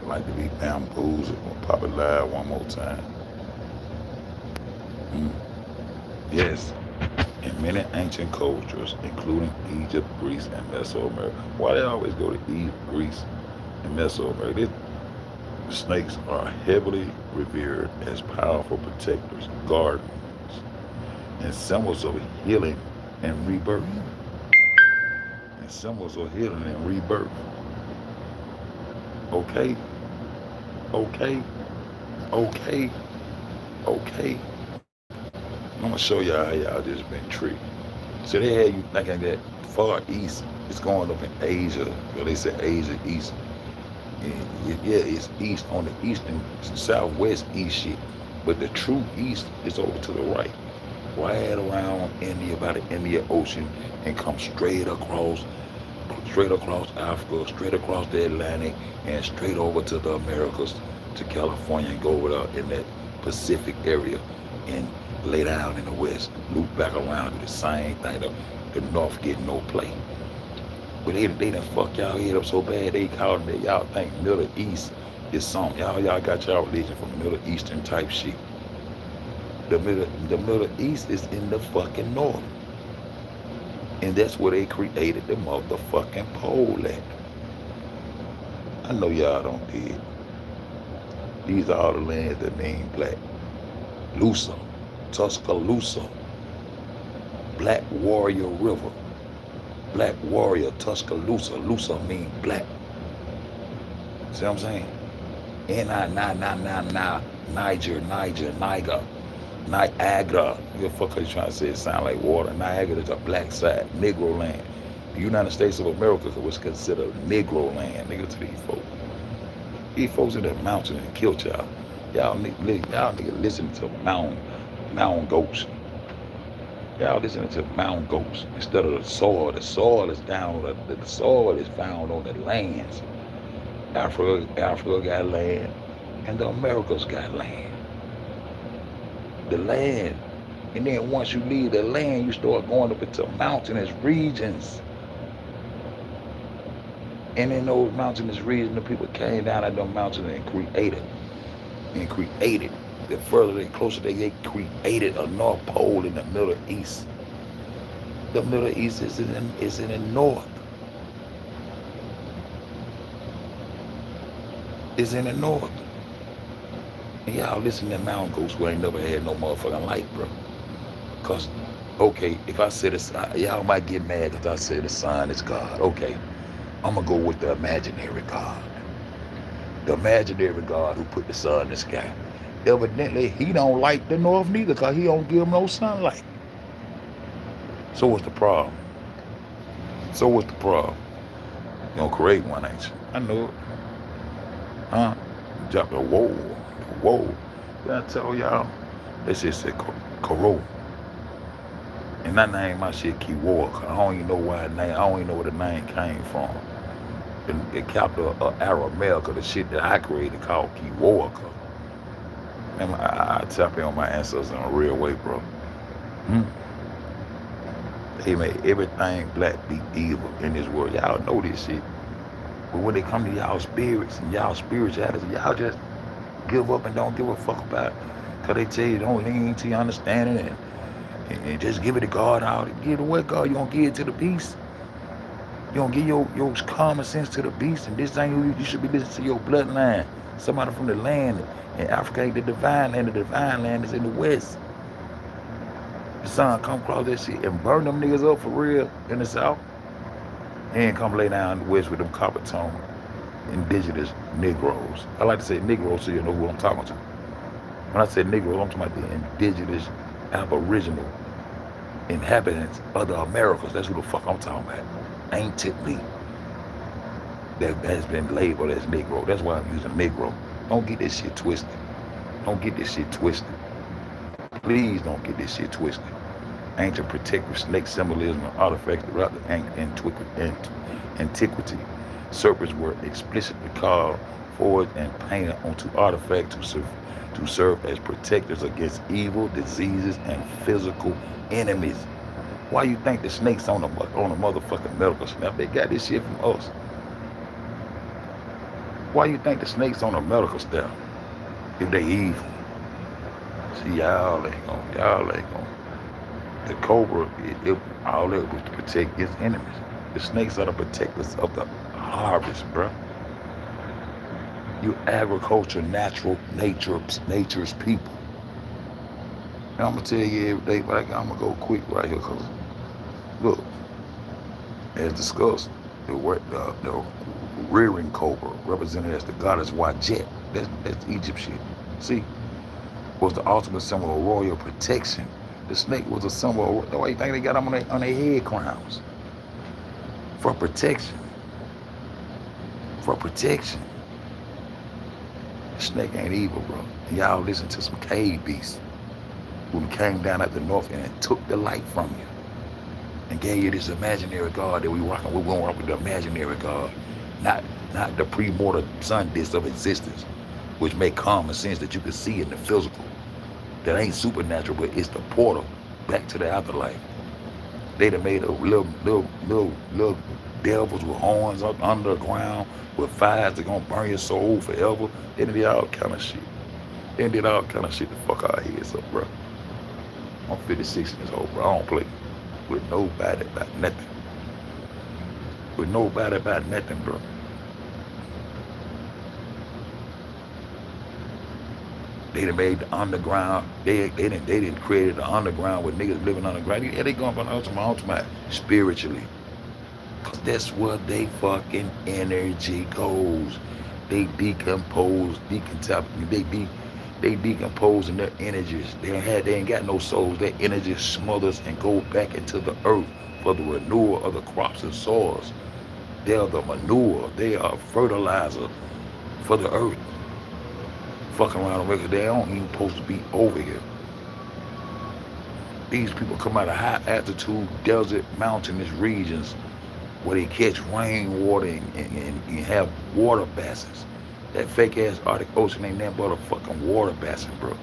like to be bamboozled. We'll pop it live one more time. Mm. Yes, in many ancient cultures, including Egypt, Greece, and Mesoamerica. Why they always go to Egypt, Greece, and Mesoamerica? Snakes are heavily revered as powerful protectors, guardians, and symbols of healing and rebirth. And symbols of healing and rebirth. Okay, okay, okay, okay. I'm gonna show y'all how y'all just been tricked. So they had you thinking that far east is going up in Asia. Well, they say Asia east. Yeah, it's east on the eastern, southwest east shit. But the true east is over to the right around India, by the Indian Ocean, and come straight across Africa, straight across the Atlantic, and straight over to the Americas, to California, and go over there in that Pacific area, and lay down in the west, loop back around, do the same thing. The north get no play. But they done fuck y'all head up so bad, they call it, y'all think Middle East is something. Y'all got y'all religion from Middle Eastern type shit. The Middle East is in the fucking north. And that's where they created the motherfucking pole at. I know y'all don't dig. These are all the lands that mean black. Lusa, Tuscaloosa, Black Warrior River. Black Warrior, Tuscaloosa. Lusa mean black. See what I'm saying? Niger, Niger. Niagara. What the fuck are you trying to say? It sound like water. Niagara is a black side, Negro land. The United States of America was considered Negro land, nigga, to these folks. These folks in the mountains and killed y'all. Y'all nigga listen to mountain goats. Y'all listening to mountain goats instead of the soil. The soil is down. The soil is found on the lands. Africa got land, and the Americas got land. The land. And then once you leave the land, you start going up into mountainous regions. And in those mountainous regions, the people came down at those mountains and created. The further they closer they created a North Pole in the Middle East. The Middle East is in the north. It's in the north. And y'all listen to mountain goats who ain't never had no motherfucking light, bro. Cause, okay, if I say this, y'all might get mad because I say the sun is God. Okay, I'm gonna go with the imaginary God. The imaginary God who put the sun in the sky. Evidently, he don't like the north neither because he don't give him no sunlight. So what's the problem? You gonna create one, ain't you? I know it. Huh? Drop the whoa. Did I tell y'all? That shit said Koro. And I named my shit Kiwaka. I don't even know why I don't even know where the name came from. The capital of Aramaica, the shit that I created called Kiwaka. And I tap in on my ancestors in a real way, bro. They made everything black be evil in this world. Y'all know this shit. But when they come to y'all spirits and y'all spirituality, y'all just give up and don't give a fuck about it. Because they tell you don't lean to your understanding and just give it to God out. Give it away, God. You gonna give it to the beast. You gonna give your common sense to the beast, and this ain't who you should be listening to your bloodline. Somebody from the land. And Africa ain't the divine land. The divine land is in the west. The sun come across that shit and burn them niggas up for real in the south. And come lay down in the west with them copper tone indigenous Negroes. I like to say Negroes so you know who I'm talking to. When I say Negroes, I'm talking about the indigenous, aboriginal inhabitants of the Americas. That's who the fuck I'm talking about. Anciently, that has been labeled as Negro. That's why I'm using Negro. Don't get this shit twisted. Please don't get this shit twisted. Ancient protective snake symbolism and artifacts throughout the antiquity. Serpents were explicitly carved forward and painted onto artifacts to serve as protectors against evil, diseases, and physical enemies. Why you think the snakes on a motherfucking medical snap? They got this shit from us. Why you think the snake's on a medical staff if they evil? See, y'all ain't gonna. The cobra, all that was to protect its enemies. The snakes are the protectors of the harvest, bruh. You agriculture, nature's people. And I'm gonna tell you every day, but I'm gonna go quick right here, cause look, as discussed, the rearing cobra, represented as the goddess Wajet, that's Egypt shit. See, was the ultimate symbol of royal protection. The snake was a symbol of, why you think they got them on their head crowns? For protection. For protection. The snake ain't evil, bro. And y'all listen to some cave beasts who came down at the north and took the light from you and gave you this imaginary God that we rocking. We're going to rock with the imaginary God, not the pre-mortal sun disk of existence, which make common sense that you can see in the physical. That ain't supernatural, but it's the portal back to the afterlife. They done made a little devils with horns up under the ground with fires that gonna burn your soul forever. They did all kind of shit. They did all kind of shit to fuck our heads up, bro. I'm 56 years old, bro. I don't play with nobody about nothing. With nobody about nothing, bro. They done made the underground. They didn't create the underground with niggas living underground. Yeah, they going from ultimate spiritually. Cause that's where they fucking energy goes. They decompose, they decomposing their energies. They ain't got no souls. Their energy smothers and go back into the earth for the renewal of the crops and soils. They are the manure. They are fertilizer for the earth. Fucking around the record, they don't even supposed to be over here. These people come out of high altitude, desert, mountainous regions where they catch rainwater and have water basins. That fake ass Arctic Ocean ain't nothing but a fucking water basin, bro.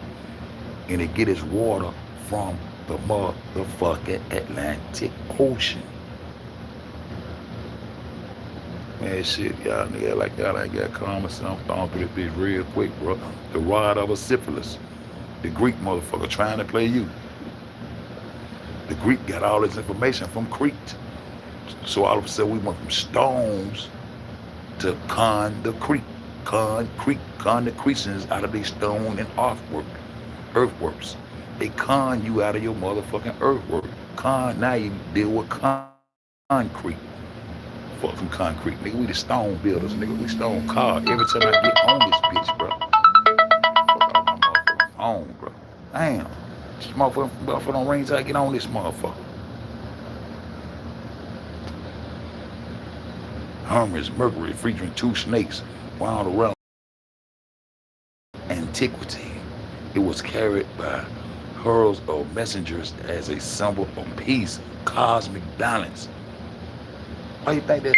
And they get its water from the motherfucking Atlantic Ocean. Man, shit, y'all nigga like y'all ain't got common sense. I'm throwing through this bitch real quick, bro. The rod of a syphilis. The Greek motherfucker trying to play you. The Greek got all this information from Crete. So all of a sudden we went from stones to concrete. Concretions out of these stone and earthworks. They con you out of your motherfucking earthwork. Now you deal with concrete. Fuck some concrete, nigga. We the stone builders, nigga. We stone cars. Every time I get on this bitch, bro. Fuck out my motherfucking phone, bro. Damn. This motherfucker don't ring till I get on this motherfucker. Hermes Mercury featuring two snakes wound around antiquity. It was carried by heralds of messengers as a symbol of peace, cosmic balance. Why you think that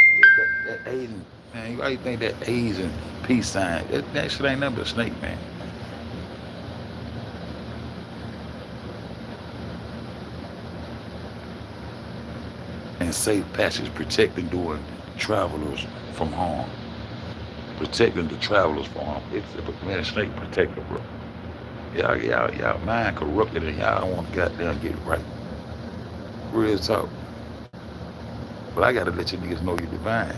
Asian, man, why you think that Asian peace sign, that shit ain't nothing but a snake, man. And safe passage, protecting during travelers from harm. Protecting the travelers from harm. It's a man, snake protector, bro. Y'all mind corrupted and y'all don't want to goddamn get it right. Real talk. But I gotta let you niggas know you're divine.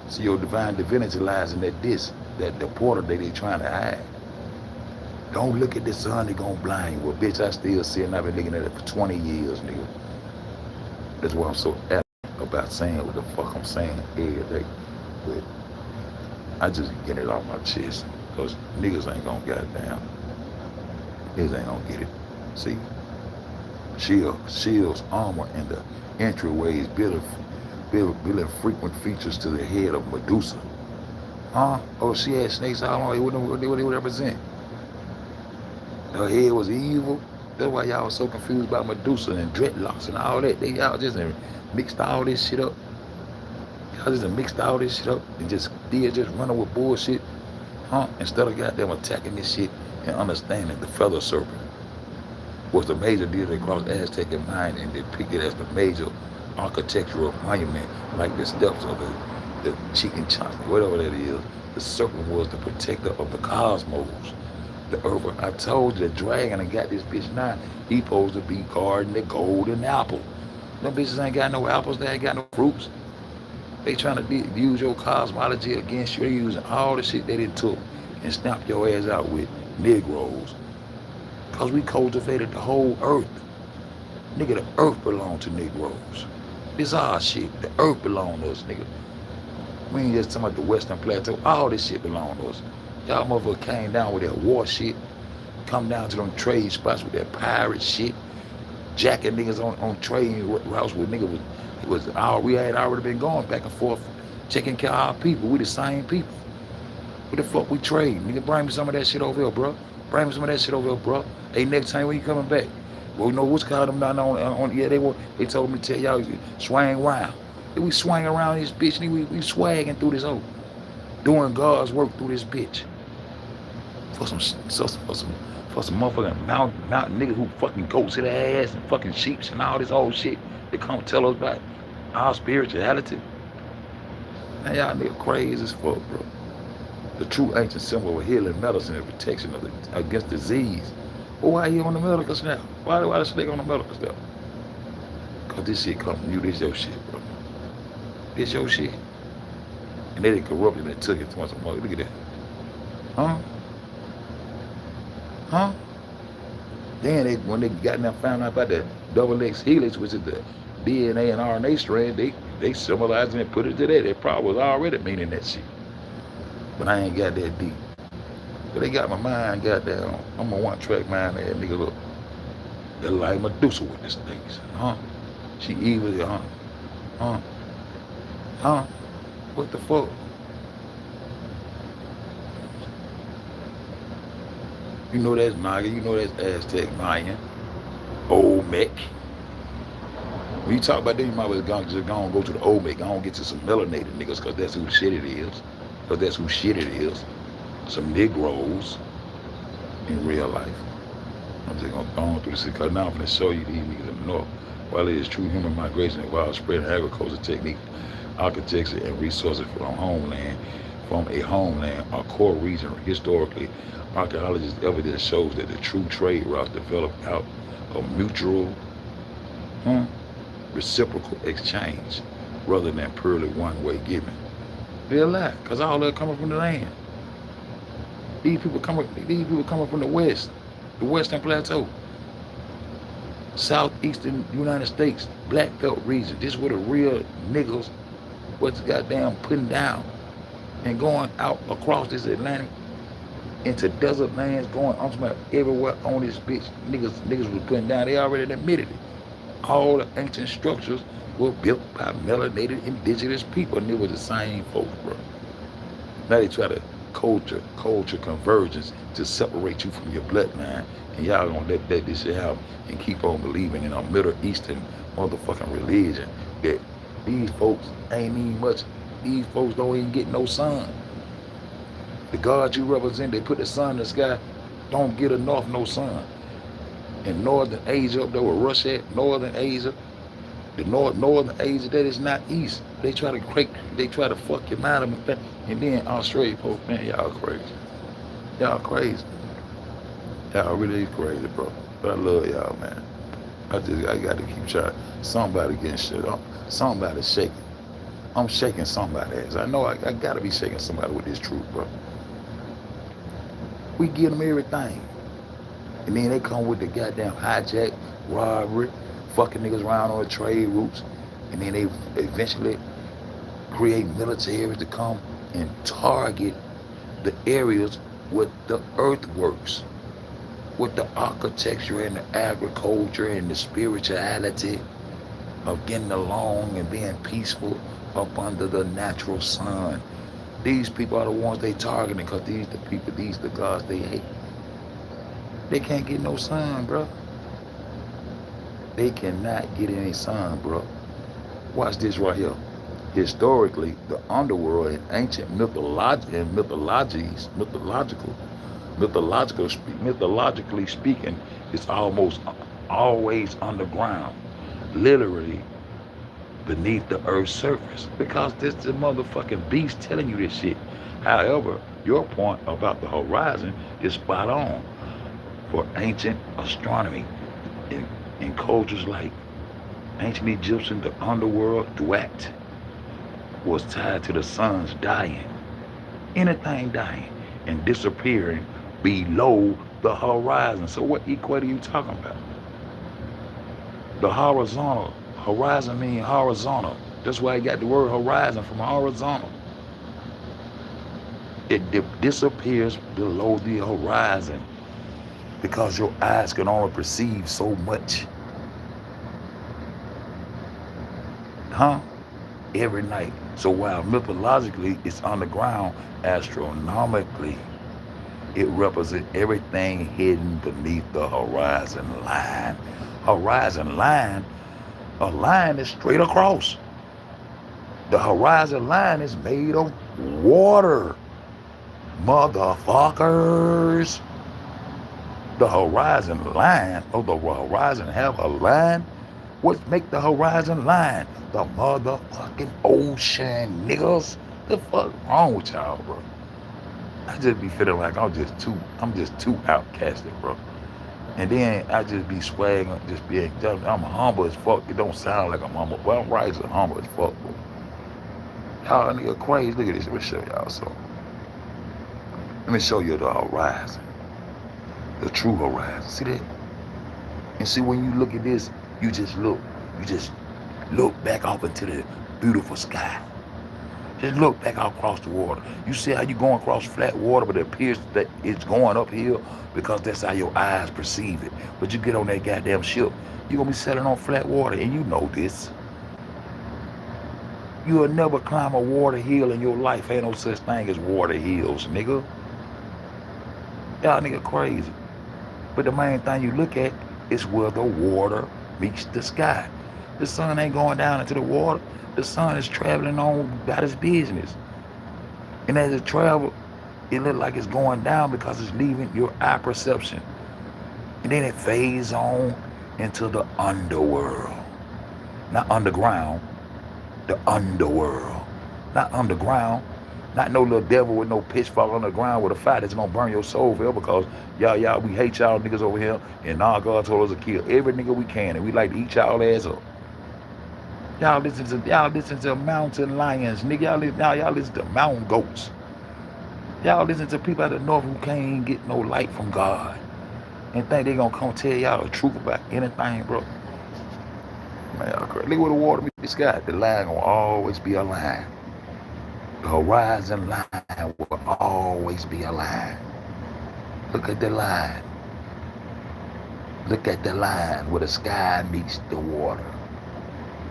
See, your divine divinity lies in that disc, that the portal that they trying to hide. Don't look at the sun, they gonna blind you. Well, bitch, I still see it and I've been looking at it for 20 years, nigga. That's why I'm so adamant about saying what the fuck I'm saying every day. But I just get it off my chest. Because niggas ain't gonna goddamn. Niggas ain't gonna get it. See? Shields, armor, and the entryways building frequent features to the head of Medusa. Huh? Oh, she had snakes all on her. What they represent? Her head was evil. That's why y'all was so confused about Medusa and dreadlocks and all that. Y'all just mixed all this shit up. Y'all just mixed all this shit up and just running with bullshit. Huh? Instead of goddamn attacking this shit and understanding the feather serpent was the major deity across Aztec mind and depicted as the major architectural monument, like the steps of the the chicken chunk, whatever that is. The serpent was the protector of the cosmos. The earth, I told you, the dragon and got this bitch now. He supposed to be guarding the golden apple. Them bitches ain't got no apples, they ain't got no fruits. They trying to use your cosmology against you. They using all the shit they done took and snap your ass out with Negroes. Cause we cultivated the whole earth. Nigga, the earth belong to Negroes. This our shit. The earth belong to us, nigga. We ain't just talking about the Western Plateau. All this shit belong to us. Y'all motherfuckers came down with that war shit. Come down to them trade spots with that pirate shit. Jacking niggas on train routes with niggas we had already been going back and forth, taking care of our people. We the same people. What the fuck we trade? Nigga, bring me some of that shit over here, bro. Bring me some of that shit over here, bro. Hey, next time when you coming back? Well, you know what's called them down on yeah, they told me to tell y'all swing around. We swing around this bitch, nigga, we swagging through this hole. Doing God's work through this bitch. For some motherfucking mountain niggas who fucking goats in their ass and fucking sheeps and all this old shit. They come tell us about our spirituality. Man, y'all niggas crazy as fuck, bro. The true ancient symbol of healing, medicine, and protection against disease. Well, why you on the medical staff? Why the snake on the medical staff? Cause this shit come from you. This your shit, bro. This your shit. And they didn't corrupt it and took it to once a month. Look at that. Huh? Huh? Then when they got now found out about the double X helix, which is the DNA and RNA strand, they symbolized it and put it to that. They probably was already meaning that shit. But I ain't got that deep. But they got my mind goddamn. I'm a one-track mind that nigga look. They're like Medusa with this things. Huh? She evil, huh? Huh? Huh? What the fuck? You know that's Maya, you know that's Aztec Mayan. Olmec. When you talk about that, you might as well just go to the Olmec. Go get to some melanated niggas, cause that's who shit it is. Cause that's who shit it is. Some Negroes in real life. I'm just gonna go on through this because now I'm gonna show you these niggas in the north. While it is true human migration and widespread agriculture technique, architecture and resources from a homeland, our core region historically, archaeologists' evidence shows that the true trade routes developed out of mutual, reciprocal exchange rather than purely one-way giving. They're a lie, because all that coming from the land. These people coming from the west, the Western Plateau, southeastern United States, Black Belt region. This is where the real niggas was goddamn putting down and going out across this Atlantic into desert lands, going I'm talking about everywhere on this bitch. Niggas was putting down. They already admitted it. All the ancient structures were built by melanated indigenous people, and it was the same folks, bro. Now they try to culture convergence to separate you from your bloodline, and y'all gonna let this shit happen and keep on believing in a Middle Eastern motherfucking religion that these folks ain't even much. These folks don't even get no sun. The God you represent, they put the sun in the sky, don't get enough no sun. In Northern Asia, up there where Russia at, Northern Asia, the Northern Asia, that is not East. They try to fuck your mind up, and then Australia, folks, man, y'all crazy. Y'all crazy. Y'all really crazy, bro. But I love y'all, man. I got to keep trying. Somebody getting shit up. Somebody shaking. I'm shaking somebody's ass. I know I got to be shaking somebody with this truth, bro. We give them everything. And then they come with the goddamn hijack, robbery, fucking niggas around on the trade routes. And then they eventually create militaries to come and target the areas with the earthworks, with the architecture and the agriculture and the spirituality of getting along and being peaceful up under the natural sun. These people are the ones they targeting because these the gods they hate. They can't get no sun, bro. They cannot get any sun, bro. Watch this right here. Historically, the underworld in ancient mythologically speaking, it's almost always underground. Literally, beneath the earth's surface because this the motherfucking beast telling you this shit. However, your point about the horizon is spot on. For ancient astronomy in cultures like ancient Egyptian, the underworld, Duat, was tied to the sun's dying, anything dying, and disappearing below the horizon. So what equator are you talking about? The horizontal. Horizon means horizontal. That's why I got the word horizon from horizontal. It disappears below the horizon because your eyes can only perceive so much. Huh? Every night. So while mythologically it's underground, astronomically it represents everything hidden beneath the horizon line. Horizon line, a line is straight across. The horizon line is made of water. Motherfuckers. The horizon line, the horizon have a line? What make the horizon line? The motherfucking ocean, niggas. The fuck wrong with y'all, bro? I just be feeling like I'm just too outcasted, bro. And then I just be swagging, just being, I'm humble as fuck. It don't sound like I'm humble, but I'm right, so humble as fuck, bro. Y'all nigga crazy. Look at this. Let me show y'all something. Let me show you the horizon. The true horizon. See that? And see, when you look at this, you just look back off into the beautiful sky. Just look back out across the water. You see how you going across flat water, but it appears that it's going uphill because that's how your eyes perceive it. But you get on that goddamn ship, you're gonna be sailing on flat water, and you know this. You'll never climb a water hill in your life. Ain't no such thing as water hills, nigga. Y'all nigga crazy. But the main thing you look at is where the water meets the sky. The sun ain't going down into the water. The sun is traveling on about its business. And as it travels, it looks like it's going down because it's leaving your eye perception. And then it fades on into the underworld. Not underground, the underworld. Not underground. Not no little devil with no pitchfork on the ground with a fire that's gonna burn your soul forever because y'all, we hate y'all niggas over here. And now God told us to kill every nigga we can, and we like to eat y'all ass up. Y'all listen to mountain lions, nigga. Y'all listen to mountain goats. Y'all listen to people out of the north who can't even get no light from God and think they gonna come tell y'all the truth about anything, bro. Man, y'all crazy. Look where the water meets the sky. The line gonna always be a line. The horizon line will always be a line. Look at the line. Look at the line where the sky meets the water.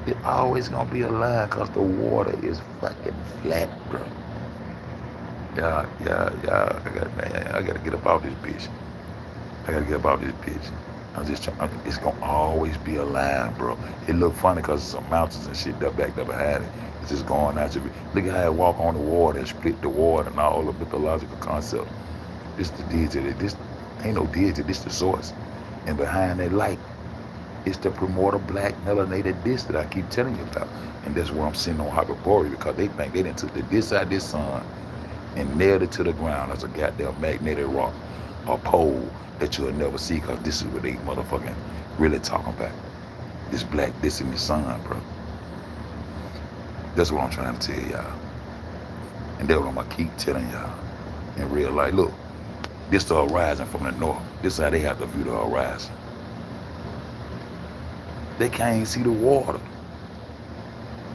It's always gonna be a line because the water is fucking flat, bro. Yeah. I gotta get up out this bitch. I'm just trying. It's gonna always be a line, bro. It look funny because there's some mountains and shit that back there behind it. It's just going out. Look at how it walk on the water and split the water and all the mythological concept. This the deity. This ain't no deity. This the source. And behind that light, it's the primordial black melanated disc that I keep telling you about. And that's where I'm sitting on Hyperborea because they think they done took the disc out of this sun and nailed it to the ground as a goddamn magnetic rock or pole that you'll never see because this is what they motherfucking really talking about. This black disc in the sun, bro. That's what I'm trying to tell y'all. And that's what I'm gonna keep telling y'all in real life. Look, this the horizon from the north. This is how they have to view the horizon. They can't even see the water.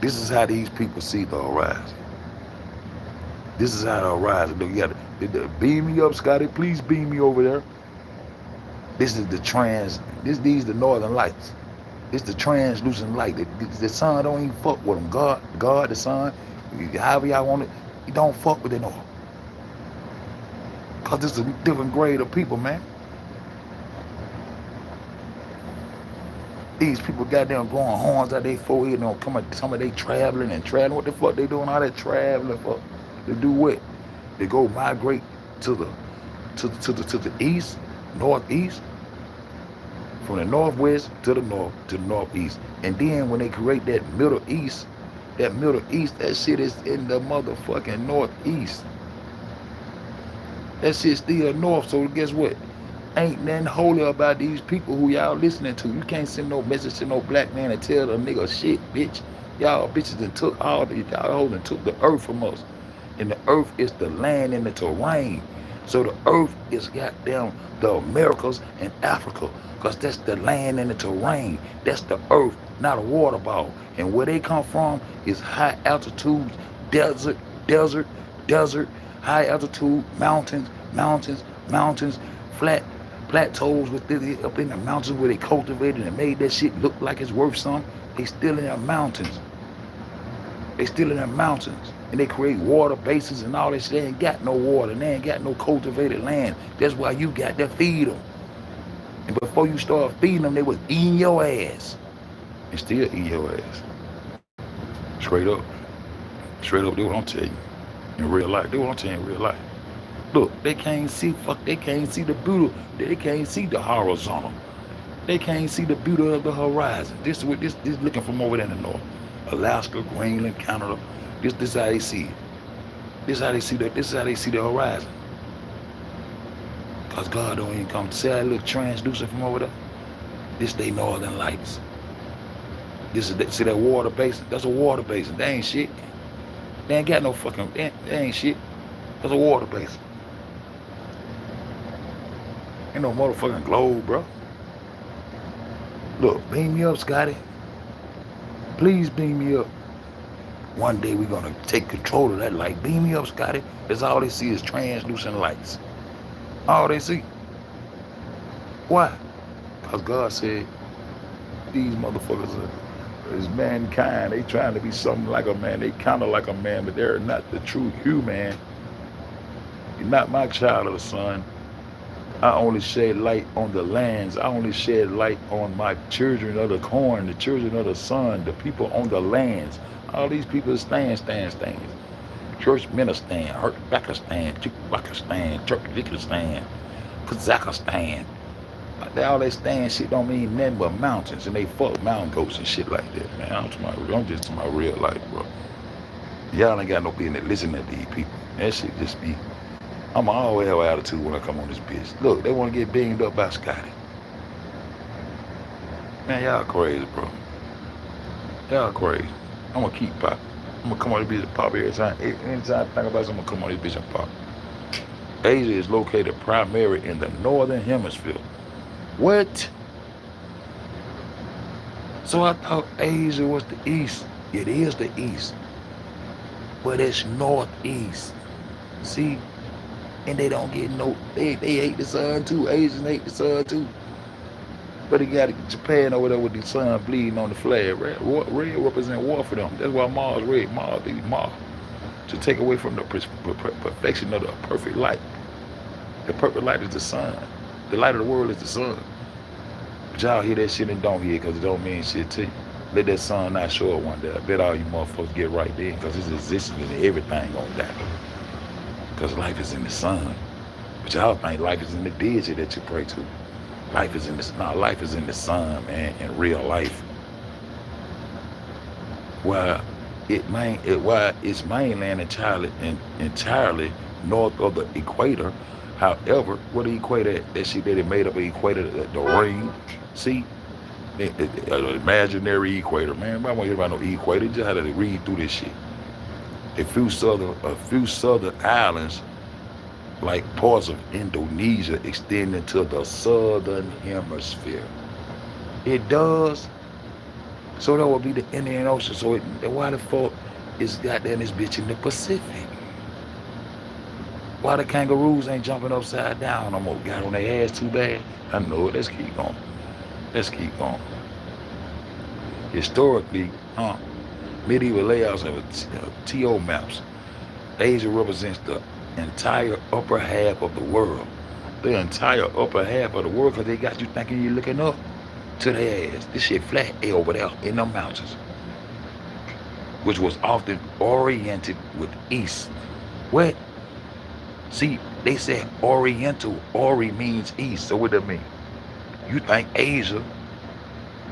This is how these people see the horizon. This is how the horizon. Look, you gotta beam me up, Scotty. Please beam me over there. This is these the northern lights. It's the translucent light. The sun don't even fuck with them. God, the sun, however y'all want it, you don't fuck with it no. Cause this is a different grade of people, man. These people goddamn growing horns out their forehead and come at some of they traveling. What the fuck they doing all that traveling for? To do what? They go migrate to the east, northeast, from the northwest to the north to the northeast. And then when they create that Middle East, that shit is in the motherfucking northeast. That shit still north, so guess what? Ain't nothing holy about these people who y'all listening to. You can't send no message to no black man and tell a nigga shit, bitch. Y'all bitches that took all the, y'all hoes and took the earth from us. And the earth is the land and the terrain. So the earth is goddamn the Americas and Africa. Because that's the land and the terrain. That's the earth, not a water ball. And where they come from is high altitudes, desert, high altitude, mountains, flat plateaus with up in the mountains where they cultivated and made that shit look like it's worth something. They still in their mountains. And they create water basins and all that shit. They ain't got no water and they ain't got no cultivated land. That's why you got to feed them. And before you start feeding them, they was eating your ass. And still eating your ass. Straight up, do what I'm telling you. In real life, do what I'm telling you in real life. Look, they can't see the beauty. They can't see the horizontal. They can't see the beauty of the horizon. This looking from over there in the north. Alaska, Greenland, Canada. This is how they see it. This is how they see the horizon. Cause God don't even come. See how they look translucent from over there? This they northern lights. See that water basin? That's a water basin. They ain't shit. They ain't got no fucking, they ain't shit. That's a water basin. Ain't no motherfucking globe, bro. Look, beam me up, Scotty. Please beam me up. One day we're gonna take control of that light. Beam me up, Scotty. That's all they see is translucent lights. All they see. Why? Because God said these motherfuckers is mankind. They trying to be something like a man. They kind of like a man, but they're not the true human. You're not my child of the sun. I only shed light on the lands. I only shed light on my children of the corn, the children of the sun, the people on the lands. All these people stand. Church minister, Pakistan, Pakistan, Turkmenistan, Kazakhstan. All that stand shit don't mean nothing but mountains, and they fuck mountain goats and shit like that, man. I'm just to my real life, bro. Y'all ain't got no business listening to these people. That shit just be. I'm always have attitude when I come on this bitch. Look, they want to get beamed up by Scotty. Man, y'all crazy, bro. Y'all crazy. I'm gonna keep pop. I'm gonna come on this bitch and pop every time. Anytime I think about something, I'm gonna come on this bitch and pop. Asia is located primarily in the northern hemisphere. What? So I thought Asia was the east. It is the east. But it's northeast. See? And they don't get no, they hate the sun too. Asians hate the sun too. But they got Japan over there with the sun bleeding on the flag. Red represent war for them. That's why Mars red. Mars. To take away from the perfection of the perfect light. The perfect light is the sun. The light of the world is the sun. But y'all hear that shit and don't hear it because it don't mean shit to you. Let that sun not show up one day. I bet all you motherfuckers get right there because it's existing and everything gonna die. Because life is in the sun. But y'all think life is in the deity that you pray to. Life is in the sun, man, in real life. While it's mainland entirely north of the equator. However, what the equator, that shit that it made up of equator, the ring, see? The imaginary equator, man. I want to hear about no equator. You just had to read through this shit. A few southern islands, like parts of Indonesia, extend into the southern hemisphere. It does. So that would be the Indian Ocean. So why the fuck is goddamn this bitch in the Pacific? Why the kangaroos ain't jumping upside down no more? Got on their ass too bad? I know it. Let's keep going. Historically, medieval layouts of TO maps. Asia represents the entire upper half of the world. The entire upper half of the world, because they got you thinking you're looking up to their ass. This shit flat over there in the mountains, which was often oriented with east. What? See, they said oriental. Ori means east. So what does that mean? You think Asia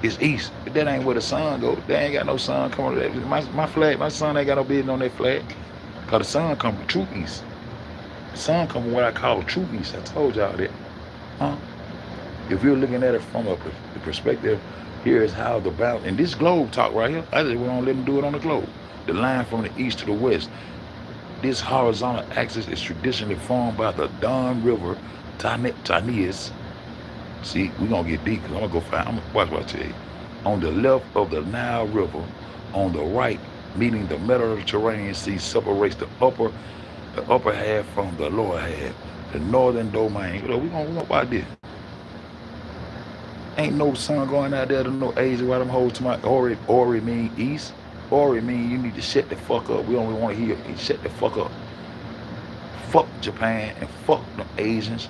is east. That ain't where the sun go. They ain't got no sun coming. My flag, my sun ain't got no business on that flag. Cause the sun come from true east. The sun come from what I call true east. I told y'all that. Huh? If you're looking at it from the perspective, here is how the balance, and this globe talk right here, I just won't let them do it on the globe. The line from the east to the west. This horizontal axis is traditionally formed by the Don River, Tanias. See, we're gonna get deep, because I'm gonna go find, watch what I tell you. On the left of the Nile River, on the right, meaning the Mediterranean Sea separates the upper half from the lower half. The northern domain. We're gonna watch this. Ain't no sun going out there to no Asia while them hoes to my Ori mean east. Ori mean you need to shut the fuck up. We don't want to hear you. Shut the fuck up. Fuck Japan and fuck the Asians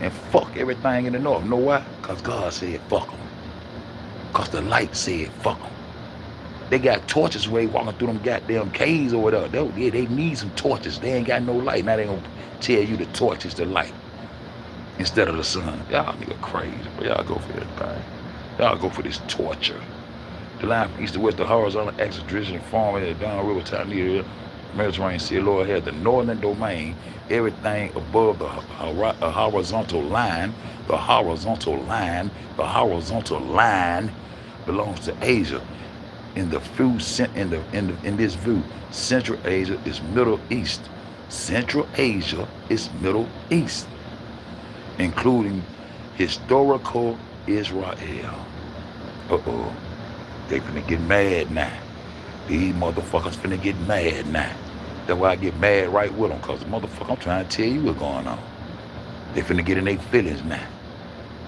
and fuck everything in the north. Know why? Cause God said fuck them. Cause the light said fuck them. They got torches where they walking through them goddamn caves or whatever. They need some torches. They ain't got no light. Now they gonna tell you the torch is the light instead of the sun. Y'all nigga crazy, but y'all go for everything. Y'all go for this torture. The line from east to west, the horizontal axis traditionally formed in the Don River, Tanias, Mediterranean Sea, lower head, the northern domain, everything above the horizontal line, the horizontal line belongs to Asia. In this view, Central Asia is Middle East. Central Asia is Middle East, including historical Israel. Uh-oh. They finna get mad now. These motherfuckers finna get mad now. That's why I get mad right with them, because the motherfucker, I'm trying to tell you what's going on. They finna get in their feelings now.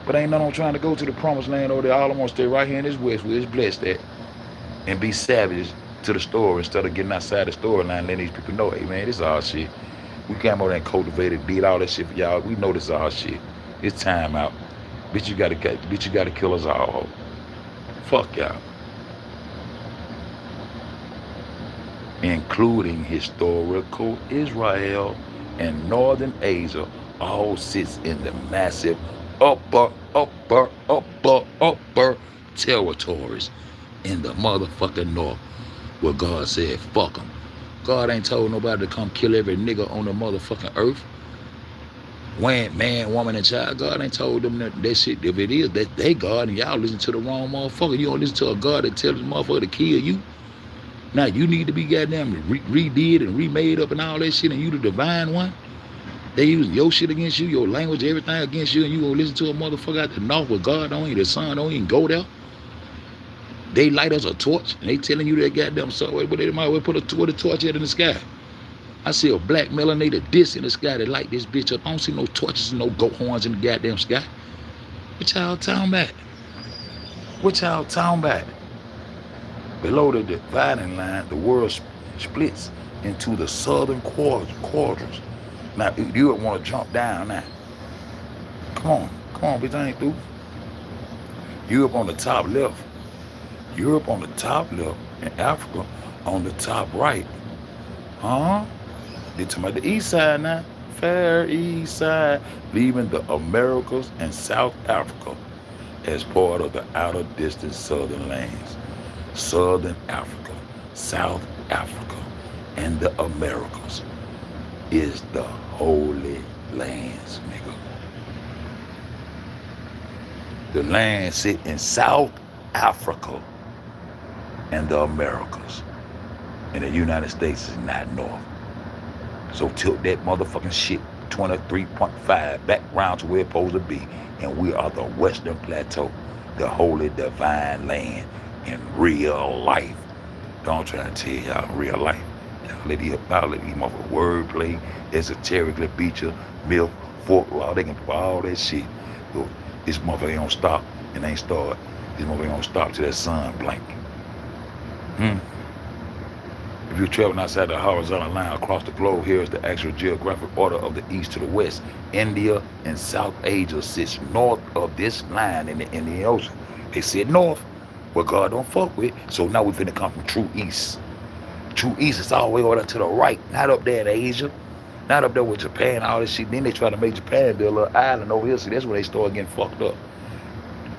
But ain't none of them trying to go to the promised land over there. All I'm gonna stay right here in this west where it's blessed at and be savage to the story instead of getting outside the storyline and letting these people know, hey man, this is our shit. We came over there and cultivated, did all that shit for y'all. We know this is our shit. It's time out. Bitch, you gotta kill us all. Fuck y'all. Including historical Israel and northern Asia, all sits in the massive upper territories in the motherfucking north, where God said fuck them. God ain't told nobody to come kill every nigga on the motherfucking earth. Man, woman, and child. God ain't told them that shit. If it is, that they God, and y'all listen to the wrong motherfucker. You don't listen to a God that tells the motherfucker to kill you. Now you need to be goddamn redid and remade up and all that shit, and you the divine one. They use your shit against you, your language, everything against you, and you gonna listen to a motherfucker out the north where God don't even, the sun don't even go there. They light us a torch, and they telling you that goddamn sun, but they might well put a torch out in the sky. I see a black melanated disc in the sky that light this bitch up. I don't see no torches and no goat horns in the goddamn sky. What y'all talking about? What y'all talking about? Below the dividing line, the world splits into the southern quadrants. Now, you would want to jump down now. Come on, bitch, I ain't through. Europe on the top left. Europe on the top left, and Africa on the top right. Huh? They talking about the east side now. Fair east side, leaving the Americas and South Africa as part of the outer distance southern lands. Southern Africa, South Africa, and the Americas is the holy lands, nigga. The land sit in South Africa and the Americas. And the United States is not north. So tilt that motherfucking shit 23.5 back round to where it's supposed to be. And we are the Western Plateau, the holy divine land in real life. Don't try to tell y'all real life. Y'all let these motherfuckers wordplay, esoterically beat you, myth, folklore, they can put all that shit. So this motherfucker ain't gonna stop and ain't start. This motherfucker ain't gonna stop till that sun blank. If you're traveling outside the horizontal line across the globe, here is the actual geographic order of the east to the west. India and South Asia sits north of this line in the Indian Ocean. They sit north, where God don't fuck with. So now we finna come from true east. True east is all the way over to the right, not up there in Asia, not up there with Japan, all this shit. Then they try to make Japan be a little island over here. See, that's where they start getting fucked up.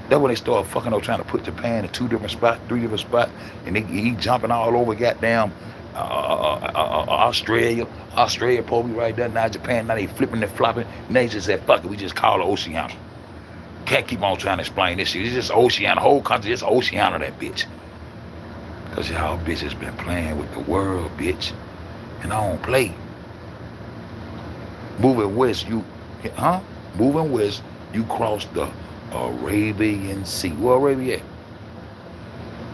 That's when they start fucking up trying to put Japan in 2 different spots, 3 different spots, and he jumping all over goddamn Australia. Australia probably right there now. Japan now they flipping and flopping. And they just said, fuck it, we just call it Oceania. Can't keep on trying to explain this shit. It's just Oceania, the whole country, just Oceania, that bitch. Cause y'all bitches been playing with the world, bitch, and I don't play. Moving west, Moving west, you cross the Arabian Sea. Where Arabia at?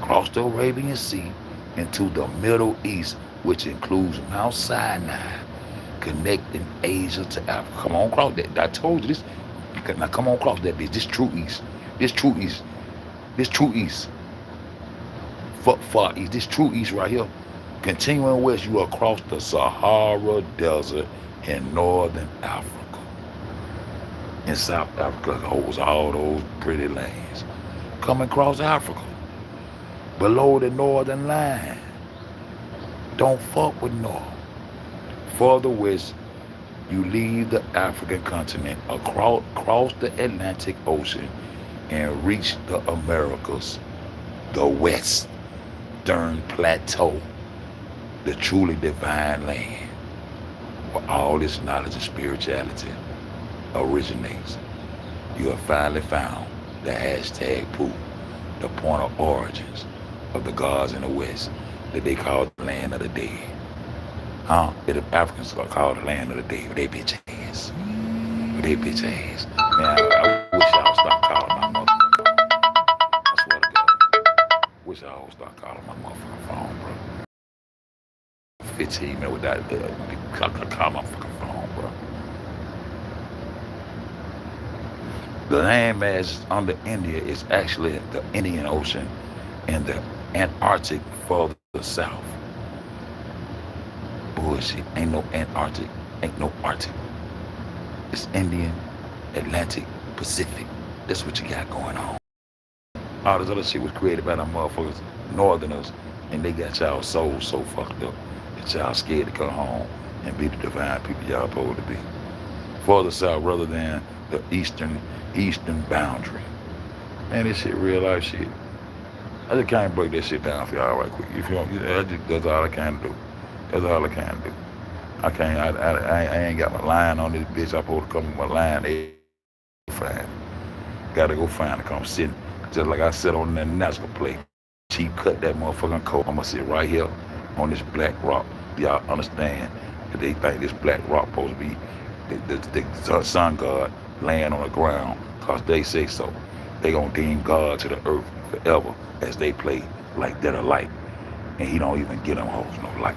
Cross the Arabian Sea into the Middle East, which includes Mount Sinai, connecting Asia to Africa. Come on, cross that. I told you this. Now come on, cross that bitch. This true east. This true east. This true east. Fuck far east. This true east right here. Continuing west, you across the Sahara Desert in northern Africa. In South Africa holds all those pretty lands. Come across Africa. Below the northern line. Don't fuck with north. Further west, you leave the African continent, cross the Atlantic Ocean, and reach the Americas, the Western Plateau, the truly divine land, where all this knowledge and spirituality originates. You have finally found the hashtag poo, the point of origins of the gods in the West that they call the land of the dead. The Africans are called the land of the dead. They bitch ass. They bitch ass. Man, I wish y'all stop calling my motherfucker. I swear to God. Wish y'all would stop calling my motherfucking phone, bro. 15 minutes without call my fucking phone, bro. The landmass under India is actually the Indian Ocean and the Antarctic further south. Bullshit. Ain't no Antarctic. Ain't no Arctic. It's Indian, Atlantic, Pacific. That's what you got going on. All this other shit was created by them motherfuckers, northerners, and they got y'all souls so fucked up that y'all scared to come home and be the divine people y'all supposed to be. Further south rather than the eastern boundary. Man, this shit real life shit. I just can't break that shit down for y'all right quick. If you don't, that's all I can do. That's all I can do. I ain't got my line on this bitch. I'm supposed to come with my line. Fine. Gotta go find it. Come sitting. Just like I sit on that NASCAR plate. Chief cut that motherfucking coat. I'm gonna sit right here on this black rock. Y'all understand that they think this black rock supposed to be the sun god laying on the ground. Cause they say so. They gonna deem God to the earth forever as they play like they're the light. And he don't even get them hoes no light.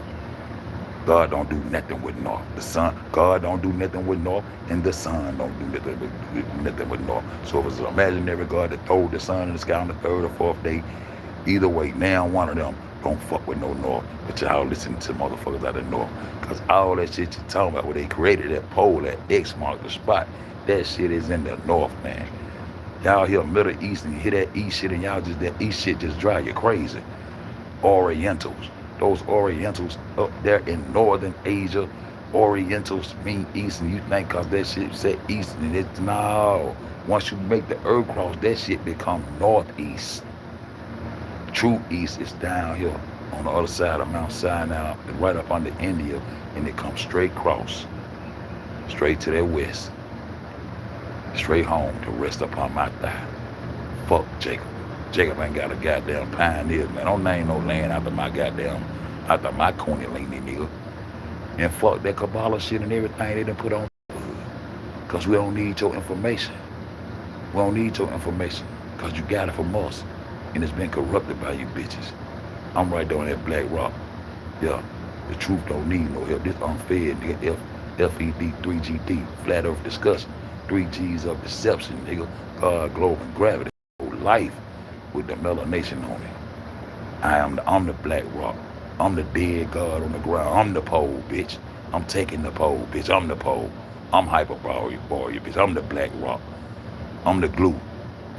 God don't do nothing with north. The sun, God don't do nothing with north, and the sun don't do nothing with north. So if it's an imaginary God that throw the sun in the sky on the third or fourth day, either way, now one of them don't fuck with no north. But y'all listen to motherfuckers out of north. Because all that shit you talking about where they created that pole, that X marked the spot, that shit is in the north, man. Y'all hear Middle East and you hear that East shit and y'all just, that East shit just drive you crazy. Orientals. Those Orientals up there in Northern Asia, Orientals mean East, and you think cause that shit said East, and it's no. Once you make the earth cross, that shit become Northeast. True East is down here on the other side of Mount Sinai, right up under India, and it comes straight across, straight to their west, straight home to rest upon my thigh. Fuck Jacob. Jacob ain't got a goddamn pioneer, man. Don't name no land after my Kundalini nigga. And fuck that Kabbalah shit and everything they done put on. Cause we don't need your information. We don't need your information. Cause you got it from us. And it's been corrupted by you bitches. I'm right there on that black rock. Yeah. The truth don't need no help. This unfed nigga. FED 3GD. Flat earth discussion. 3Gs of deception, nigga. God, globe, and gravity. Life with the melanation on it. I'm the black rock. I'm the dead God on the ground. I'm the pole, bitch. I'm taking the pole, bitch. I'm the pole. I'm Hyperborean, bitch. I'm the black rock. I'm the glue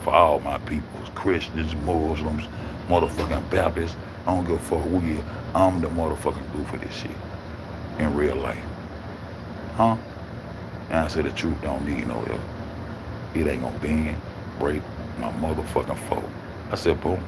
for all my peoples. Christians, Muslims, motherfucking Baptists. I don't give a fuck who you are. I'm the motherfucking glue for this shit. In real life. And I say the truth don't need no help. It ain't gonna bend, break, My motherfucking fault. I said, boom.